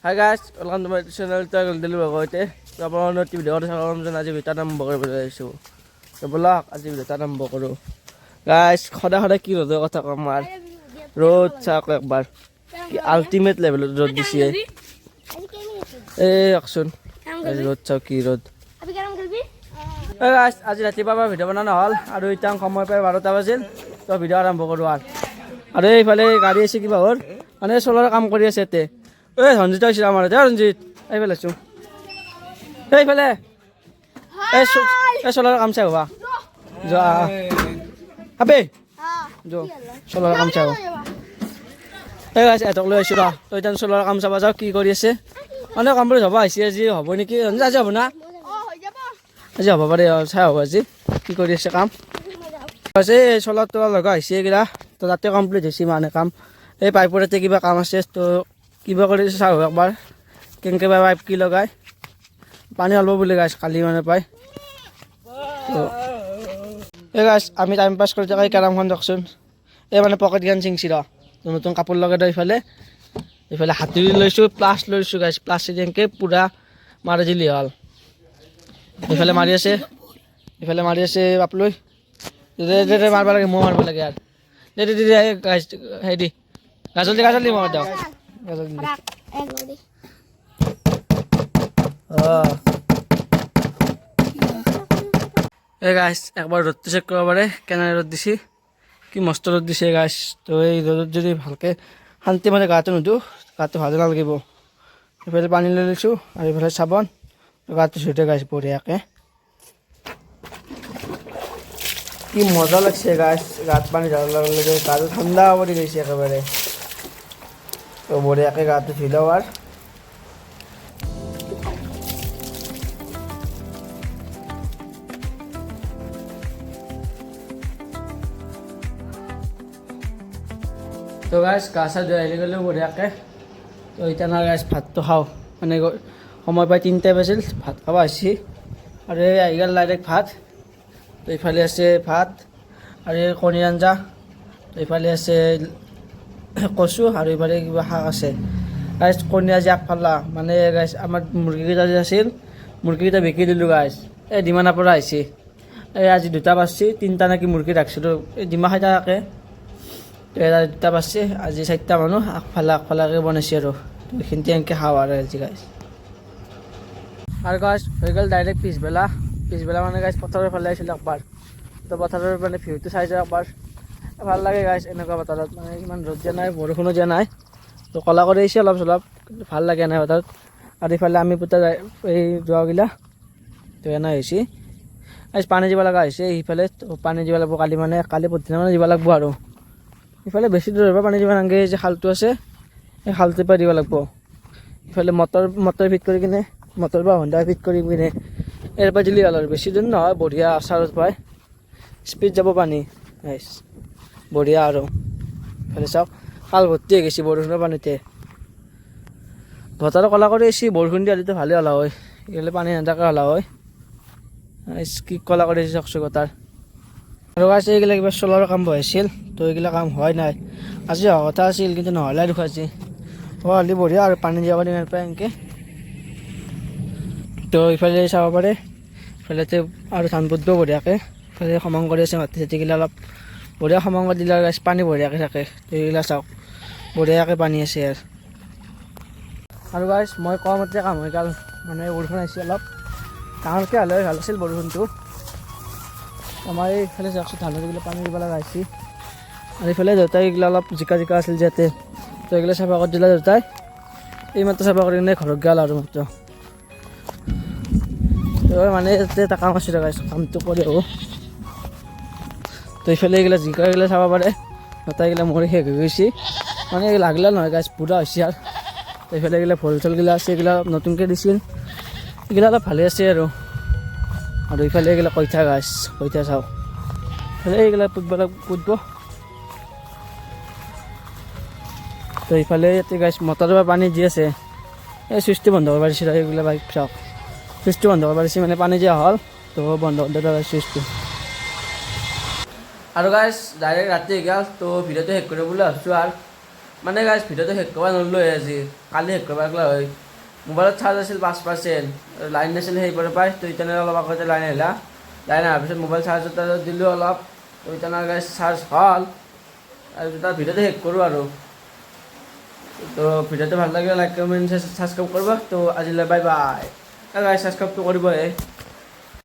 Hi guys welcome to my channel দিলোঁ লগতে তো আপোনাৰ ভিডিঅ' চাওঁ আজি ভিতৰত আৰম্ভ কৰিব আহিছোঁ তো ব'লক আজি ভিতৰত আৰম্ভ কৰোঁ গাইজ সদায় সদায় কি ৰ'দৰ কথা ক'ম আৰু ৰ'দ চাওক একবাৰ কি আল্টিমেট লেভেলত ৰ'দ দিছে এই অকচোন ৰ'দ চাওক কি ৰ'দ এই গাইজ আজি ৰাতিপুৱাৰ পৰা ভিডিঅ' বনোৱা নহ'ল আৰু এতিয়া সময় প্ৰায় 12টা বাজিল তো ভিডিঅ' আৰম্ভ কৰোঁ আৰু এইফালে গাড়ী আছে কিবা হ'ল মানে চ'লাৰৰ কাম কৰি আছে ইয়াতে এই ৰঞ্জিত আহিছিল আমাৰ দে ৰঞ্জিত এইফালে আছোঁ এইফালে এই চ'লাৰৰ কাম চাই হ'বা যোৱা আবে যোৱা চ'লাৰৰ কাম চাই এই গাইছ এহঁতক লৈ আহিছোঁ ৰ তই এতিয়া চ'লাৰৰ কাম চাবা যাওঁ কি কৰি আছে মানে কাম কৰি যাব আহিছে আজি হ'ব নেকি ৰঞ্জিত আজি হ'ব না আজি হ'ব পাৰে চাই হ'ব আজি কি কৰি আছে কাম আছে এই চ'লাৰ তলাৰ লগা আহিছে এইকেইটা তো তাতে কমপ্লিট হৈছে মানে কাম এই পাইপৰ তাতে কিবা কাম আছে তো কিবা কৰি চাওঁ একবাৰ কেনেকৈ বা পাইপ কি লগাই পানী অলপ বুলি গাইছ কালি মানে পায় এই গাইছ আমি টাইম পাছ কৰি থকা এই কেৰামখন দিয়কচোন এই মানে পকেট গান চিংচি ৰ নতুন কাপোৰ লগাই দিওঁ এইফালে হাতুৰি লৈছোঁ প্লাছ লৈছোঁ গাইছ প্লাছ এনেকৈ পূৰা মাৰি দিলি হ'ল এইফালে মাৰি আছে বাপ লৈ দে মাৰিব লাগে মই মাৰিব লাগে আৰু দে গাইছ হেৰি গাজল দি মাৰ দিয়ক এই গাইছ একবাৰ ৰ'দটো চেক কৰিব পাৰে কেনেকৈ ৰ'দ দিছে কি মস্ত ৰ'দ দিছে গাইছ তো এই ৰ'দত যদি ভালকৈ শান্তি মানে গাটো নুধোঁ গাটো ভাল নালাগিব এইফালে পানী লৈ লৈছোঁ আৰু এইফালে চাবোন গাটো ধুতে গাইছ বঢ়িয়াকৈ কি মজা লাগছে গাইছ গাত পানী ঢালাৰ লগে লগে গাটো ঠাণ্ডা পৰি গৈছে একেবাৰে তো বঢ়িয়াকৈ গাটো ধুই লওঁ আৰু তো গাইছ গা চা ধুই আহি গ'লোঁ বঢ়িয়াকৈ তো এতিয়া না গাইছ ভাতটো খাওঁ মানে সময় পাই 3টা বাজিল ভাত খাব আহিছে আৰু এই আহি গ'ল ডাইৰেক্ট ভাত তো এইফালে আছে ভাত আৰু এই কণীৰ আঞ্জা এইফালে আছে কচু আৰু এইফালে কিবা শাক আছে গাইছ কণী আজি আগফালা মানে গাইছ আমাৰ মুৰ্গীকেইটা যে আছিল মুৰ্গীকেইটা বিকি দিলোঁ গাইছ এই ডিমানাৰ পৰা আহিছে এই আজি 2টা বাজছে 3টা নেকি মুৰ্গী ৰাখিছিলোঁ এই ডিমা খাই থাকে এটা 2টা বাজছে আজি 4টা মানুহ আগফালাকৈ বনাইছে আৰু এইখিনিতে এনেকৈ খাওঁ আৰু আজি গাইছ আৰু গাইছ হৈ গ'ল ডাইৰেক্ট পিছবেলা মানে গাইছ পথাৰৰ ফালে আহিছিলোঁ একবাৰ তো পথাৰৰ মানে ভিউটো চাই যাওঁ একবাৰ ভাল লাগে গাইছ এনেকুৱা বতৰত মানে ইমান ৰ'দ দিয়া নাই বৰষুণো দিয়া নাই তো ক'লা কৰি আহিছে অলপ চলপ ভাল লাগে নাই বতৰত আৰু ইফালে আমি পুতা এই যোৱাগিলা তো এনে হৈছে গাইছ পানী দিব লগা হৈছে সিফালে পানী দিব লাগিব কালি পৰহিদিনা মানে দিব লাগিব আৰু ইফালে বেছি দূৰৰ পৰা পানী দিব নালাগে যে খালটো আছে সেই খালটোৰ পৰা দিব লাগিব ইফালে মটৰ ফিট কৰি কিনে মটৰ বা হণ্ডা ফিট কৰি কিনে ইয়াৰ পৰা দিলে হ'ল আৰু বেছি দূৰ নহয় বঢ়িয়া আচাৰত পায় স্পীড যাব পানী গাইছ বঢ়িয়া আৰু ইফালে চাওক খাল ভৰ্তি হৈ গৈছে বৰষুণৰ পানীতে বতৰো ক'লা কৰি আহিছে বৰষুণ দি হ'লেতো ভালেই হ'লা হয় এইফালে পানী নাথাকে হ'লা হয় কি ক'লা কৰি আহিছে চাওকচোন বতৰ আৰু গাইছ এইগিলা কিবা চ'লাৰৰ কাম বহাইছিল তো এইগিলা কাম হোৱাই নাই আজি হোৱা কথা আছিল কিন্তু নহ'লে দেখোন আজি হ'লে বঢ়িয়া আৰু পানী যাব পাৰি নাপায় এনেকৈ তো ইফালে চাব পাৰে ইফালেতে আৰু ধান পুতব বঢ়িয়াকৈ ইফালে সমান কৰি আছে মাটি চাটিগিলা অলপ বঢ়িয়া সমান কৰি দিলে গাইছ পানী বঢ়িয়াকৈ থাকে তো এইগিলা চাওক বঢ়িয়াকৈ পানী আছে আৰু গাইছ মই কোৱা মতে কাম হৈ গ'ল মানে বৰষুণ আহিছে অলপ ডাঙৰকৈ হ'লে ভাল আছিল বৰষুণটো আমাৰ এইফালে চাওকচোন ধানত এইগিলা পানী দিব লগা হৈছে আৰু এইফালে দেউতাই এইগিলা অলপ জিকা আছিল যাতে তো এইগিলা চাফা কৰি দিলে দেউতাই এইমাত্ৰ চাফা কৰি কিনে ঘৰত গ'ল আৰু মাত্ৰ তো মানে এটা কাম আছে গাইছ কামটো কৰি আহোঁ তো এইফালে এইগিলা জিকাগিলা চাব পাৰে দেউতাইগিলা মৰি শেষ হৈ গৈছে মানে লাগিলা নহয় গাইছ পুৰা হৈছে আৰু তো এইফালে এইগিলা ভল চলগিলা আছে এইগিলা নতুনকৈ দিছিল এইগিলা অলপ ভালে আছে আৰু এইফালে এইগিলা কইঠা গাছ কইঠা চাওক এইগিলা পুতব তো এইফালে ইয়াতে গাছ মটৰৰ পৰা পানী দি আছে এই চুইচটো বন্ধ কৰিব পাৰিছে এইগিলা বাইক চাওক চুইচটো বন্ধ কৰিব পাৰিছে মানে পানী দিয়া হ'ল তো বন্ধ কৰি চুইচটো আৰু গাইছ ডাইৰেক্ট ৰাতি গ'ল তো ভিডিঅ'টো শেষ কৰিবলৈ ভাবিছোঁ আৰু মানে গাইজ ভিডিঅ'টো শেষ কৰিব নোৱাৰিলোঁ আজি, কালি শেষ কৰিব লাগিলে হয়। মোবাইলত চাৰ্জ আছিল 5%, লাইন নাছিল সেইবাৰ পাই। তো ইতানে অলপ আগতে লাইন আহিলা, লাইন অহাৰ পিছত মোবাইল চাৰ্জত দিলোঁ অলপ। তো ইতানে গাইজ চাৰ্জ হ'ল আৰু তাৰ ভিডিঅ'টো শেষ কৰোঁ আৰু। তো ভিডিঅ'টো ভাল লাগিলে লাইক কমেণ্ট ছাবস্ক্ৰাইব কৰিব। তো আজিলৈ বাই বাই। গাইজ ছাবস্ক্ৰাইবটো কৰিবহে।